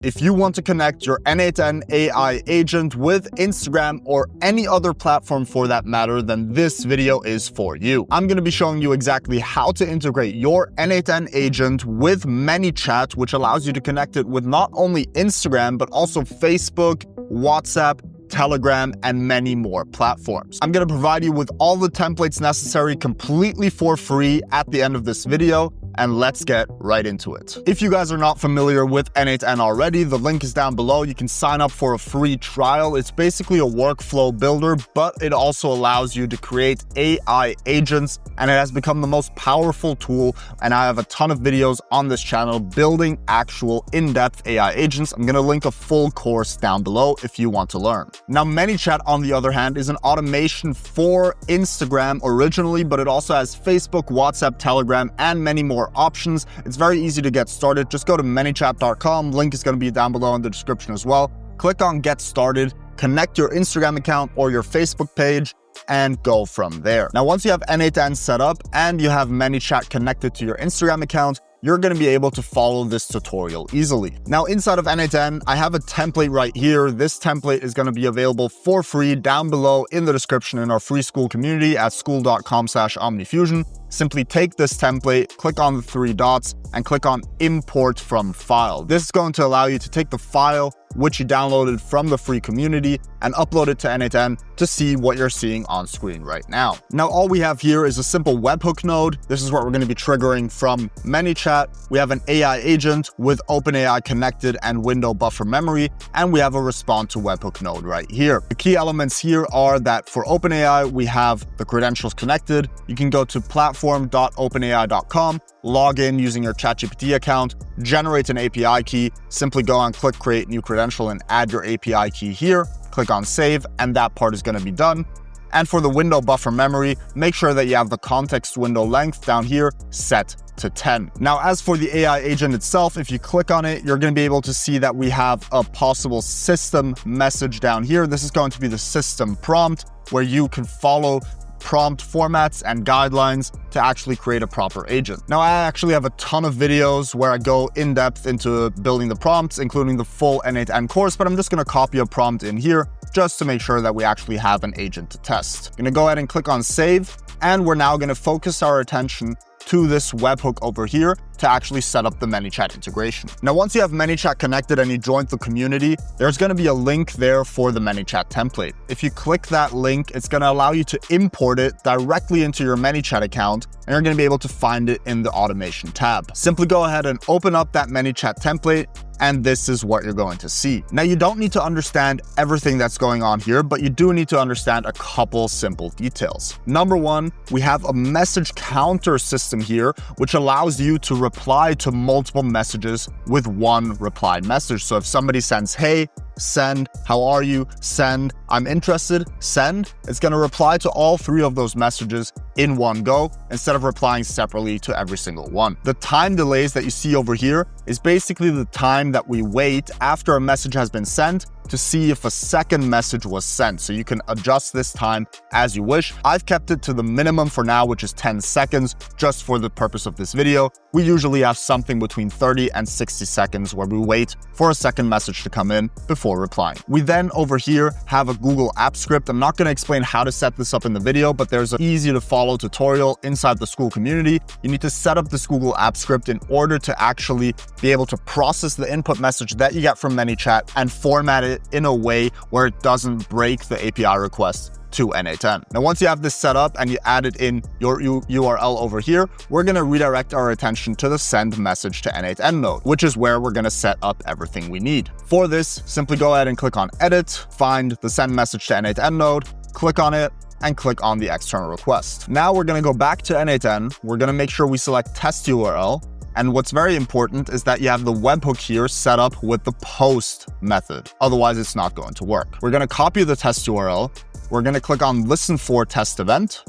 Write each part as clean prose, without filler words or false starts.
If you want to connect your n8n AI agent with Instagram or any other platform for that matter, then this video is for you. I'm going to be showing you exactly how to integrate your n8n agent with manychat, which allows you to connect it with not only Instagram, but also Facebook, WhatsApp, Telegram, and many more platforms. I'm going to provide you with all the templates necessary completely for free at the end of this video, and let's get right into it. If you guys are not familiar with n8n already, the link is down below. You can sign up for a free trial. It's basically a workflow builder, but it also allows you to create AI agents, and it has become the most powerful tool. And I have a ton of videos on this channel building actual in-depth AI agents. I'm going to link a full course down below if you want to learn. Now, manychat, on the other hand, is an automation for Instagram originally, but it also has Facebook, WhatsApp, Telegram, and many more options. It's very easy to get started. Just go to manychat.com. Link is going to be down below in the description as well. Click on Get Started, connect your Instagram account or your Facebook page, and go from there. Now, once you have n8n set up and you have manychat connected to your Instagram account, you're going to be able to follow this tutorial easily. Now, inside of n8n, I have a template right here. This template is going to be available for free down below in the description in our free school community at school.com/omnifusion. Simply take this template, click on the three dots, and click on Import from File. This is going to allow you to take the file which you downloaded from the free community and upload it to n8n to see what you're seeing on screen right now. Now, all we have here is a simple webhook node. This is what we're going to be triggering from manychat. We have an AI agent with OpenAI connected and window buffer memory, and we have a respond to webhook node right here. The key elements here are that for OpenAI, we have the credentials connected. You can go to platform.openai.com, log in using your ChatGPT account, generate an API key, simply go and click create new credential and add your API key here, click on save, and that part is going to be done. And for the window buffer memory, make sure that you have the context window length down here set to 10. Now, as for the AI agent itself, if you click on it, you're going to be able to see that we have a possible system message down here. This is going to be the system prompt where you can follow prompt formats and guidelines to actually create a proper agent. Now, I actually have a ton of videos where I go in depth into building the prompts, including the full n8n course, but I'm just going to copy a prompt in here just to make sure that we actually have an agent to test. I'm going to go ahead and click on save, and we're now going to focus our attention to this webhook over here to actually set up the manychat integration. Now, once you have manychat connected and you joined the community, there's going to be a link there for the manychat template. If you click that link, it's going to allow you to import it directly into your manychat account, and you're going to be able to find it in the automation tab. Simply go ahead and open up that manychat template, and this is what you're going to see. Now, you don't need to understand everything that's going on here, but you do need to understand a couple simple details. Number one, we have a message counter system here, which allows you to reply to multiple messages with one reply message. So if somebody sends, hey, send, how are you, send, I'm interested, send, it's going to reply to all three of those messages in one go instead of replying separately to every single one. The time delays that you see over here is basically the time that we wait after a message has been sent to see if a second message was sent. So you can adjust this time as you wish. I've kept it to the minimum for now, which is 10 seconds, just for the purpose of this video. We usually have something between 30 and 60 seconds where we wait for a second message to come in before replying. We then over here have a Google App script. I'm not going to explain how to set this up in the video, but there's an easy to follow tutorial inside the school community. You need to set up this Google App script in order to actually be able to process the input message that you get from manychat and format it in a way where it doesn't break the API request to n8n. Now, once you have this set up and you added in your URL over here, we're going to redirect our attention to the send message to n8n node, which is where we're going to set up everything we need. For this, simply go ahead and click on edit, find the send message to n8n node, click on it, and click on the external request. Now we're going to go back to n8n. We're going to make sure we select test URL. And what's very important is that you have the webhook here set up with the post method. Otherwise, it's not going to work. We're going to copy the test URL. We're going to click on listen for test event.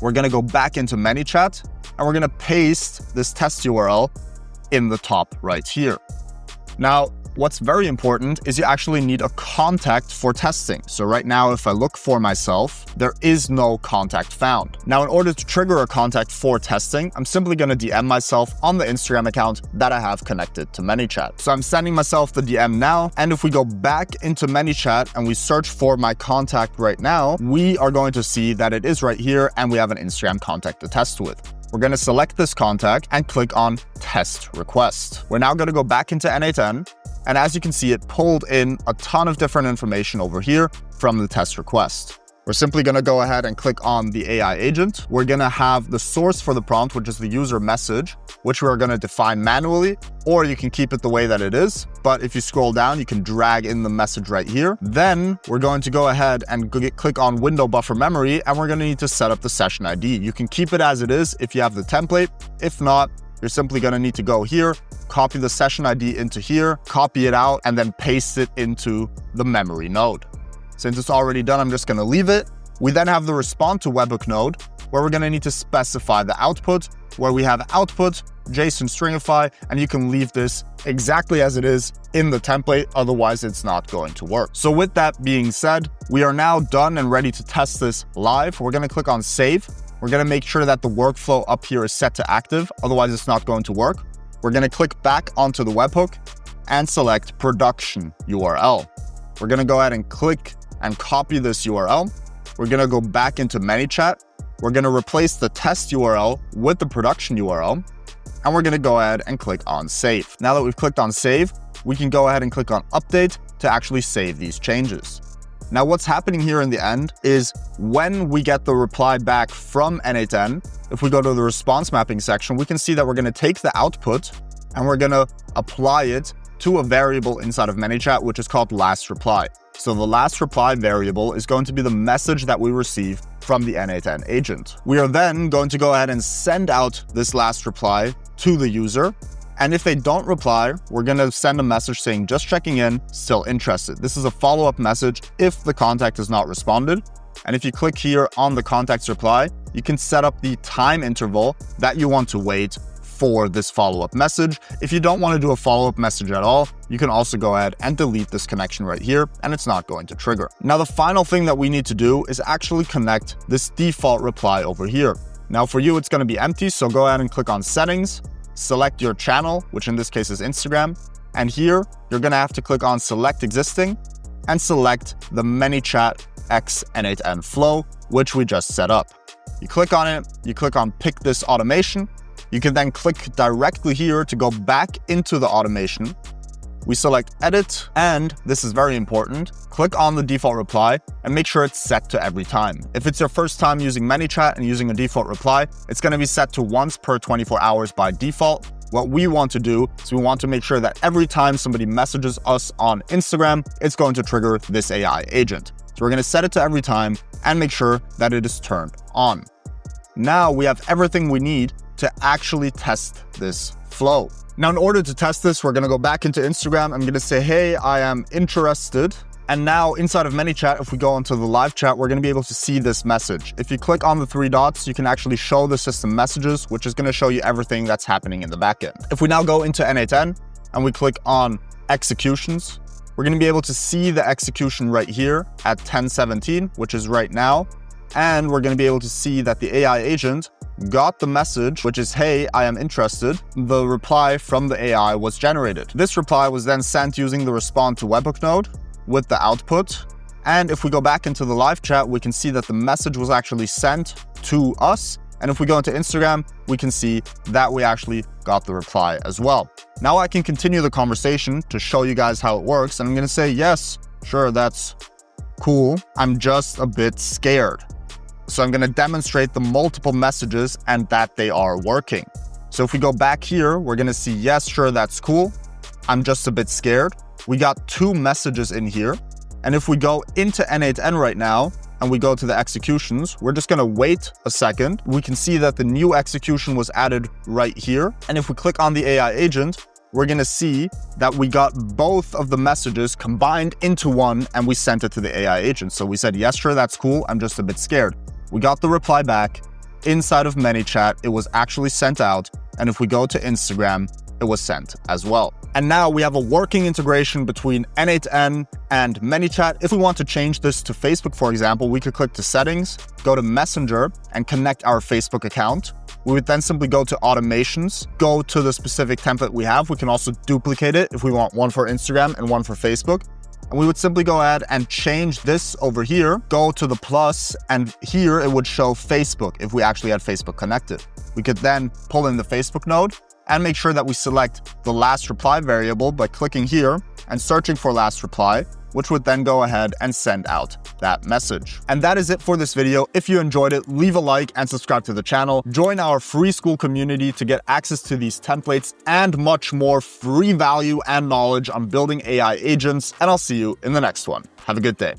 We're going to go back into manychat, and we're going to paste this test URL in the top right here. Now, what's very important is you actually need a contact for testing. So right now, if I look for myself, there is no contact found. Now, in order to trigger a contact for testing, I'm simply going to DM myself on the Instagram account that I have connected to manychat. So I'm sending myself the DM now. And if we go back into manychat and we search for my contact right now, we are going to see that it is right here and we have an Instagram contact to test with. We're going to select this contact and click on test request. We're now going to go back into n8n. And as you can see, it pulled in a ton of different information over here from the test request. We're simply going to go ahead and click on the AI agent. We're going to have the source for the prompt, which is the user message, which we're going to define manually, or you can keep it the way that it is. But if you scroll down, you can drag in the message right here. Then we're going to go ahead and click on window buffer memory, and we're going to need to set up the session ID. You can keep it as it is if you have the template. If not, you're simply going to need to go here, copy the session ID into here, copy it out, and then paste it into the memory node. Since it's already done, I'm just going to leave it. We then have the respond to webhook node, where we're going to need to specify the output, where we have output, JSON stringify, and you can leave this exactly as it is in the template, otherwise it's not going to work. So with that being said, we are now done and ready to test this live. We're going to click on save. We're going to make sure that the workflow up here is set to active, otherwise it's not going to work. We're going to click back onto the webhook and select production URL. We're going to go ahead and click and copy this URL. We're going to go back into manychat. We're going to replace the test URL with the production URL, and we're going to go ahead and click on save. Now that we've clicked on save, we can go ahead and click on update to actually save these changes. Now, what's happening here in the end is when we get the reply back from n8n, if we go to the response mapping section, we can see that we're going to take the output and we're going to apply it to a variable inside of manychat, which is called last reply. So the last reply variable is going to be the message that we receive from the n8n agent. We are then going to go ahead and send out this last reply to the user. And if they don't reply, we're going to send a message saying, just checking in, still interested. This is a follow-up message if the contact has not responded. And if you click here on the contact's reply, you can set up the time interval that you want to wait for this follow-up message. If you don't want to do a follow-up message at all, you can also go ahead and delete this connection right here, and it's not going to trigger. Now, the final thing that we need to do is actually connect this default reply over here. Now, for you, it's going to be empty, so go ahead and click on settings, select your channel, which in this case is Instagram, and here you're going to have to click on select existing and select the manychat x n8n flow, which we just set up. You click on it, you click on pick this automation. You can then click directly here to go back into the automation. We select edit, and this is very important, click on the default reply and make sure it's set to every time. If it's your first time using manychat and using a default reply, it's going to be set to once per 24 hours by default. What we want to do is we want to make sure that every time somebody messages us on Instagram, it's going to trigger this AI agent. So we're going to set it to every time and make sure that it is turned on. Now we have everything we need to actually test this flow. Now, in order to test this, we're going to go back into Instagram. I'm going to say, hey, I am interested. And now inside of manychat, if we go into the live chat, we're going to be able to see this message. If you click on the three dots, you can actually show the system messages, which is going to show you everything that's happening in the backend. If we now go into n8n and we click on executions, we're going to be able to see the execution right here at 10:17, which is right now. And we're going to be able to see that the AI agent got the message, which is, hey, I am interested. The reply from the AI was generated. This reply was then sent using the respond to webhook node with the output. And if we go back into the live chat, we can see that the message was actually sent to us. And if we go into Instagram, we can see that we actually got the reply as well. Now I can continue the conversation to show you guys how it works. And I'm going to say, yes, sure, that's cool. I'm just a bit scared. So I'm going to demonstrate the multiple messages and that they are working. So if we go back here, we're going to see, yes, sure, that's cool. I'm just a bit scared. We got two messages in here. And if we go into n8n right now and we go to the executions, we're just going to wait a second. We can see that the new execution was added right here. And if we click on the AI agent, we're going to see that we got both of the messages combined into one and we sent it to the AI agent. So we said, yes, sure, that's cool. I'm just a bit scared. We got the reply back inside of manychat. It was actually sent out. And if we go to Instagram, it was sent as well. And now we have a working integration between n8n and manychat. If we want to change this to Facebook, for example, we could click to settings, go to Messenger, and connect our Facebook account. We would then simply go to automations, go to the specific template we have. We can also duplicate it if we want one for Instagram and one for Facebook. And we would simply go ahead and change this over here, go to the plus, and here it would show Facebook if we actually had Facebook connected. We could then pull in the Facebook node and make sure that we select the last reply variable by clicking here and searching for last reply, which would then go ahead and send out that message. And that is it for this video. If you enjoyed it, leave a like and subscribe to the channel. Join our free school community to get access to these templates and much more free value and knowledge on building AI agents. And I'll see you in the next one. Have a good day.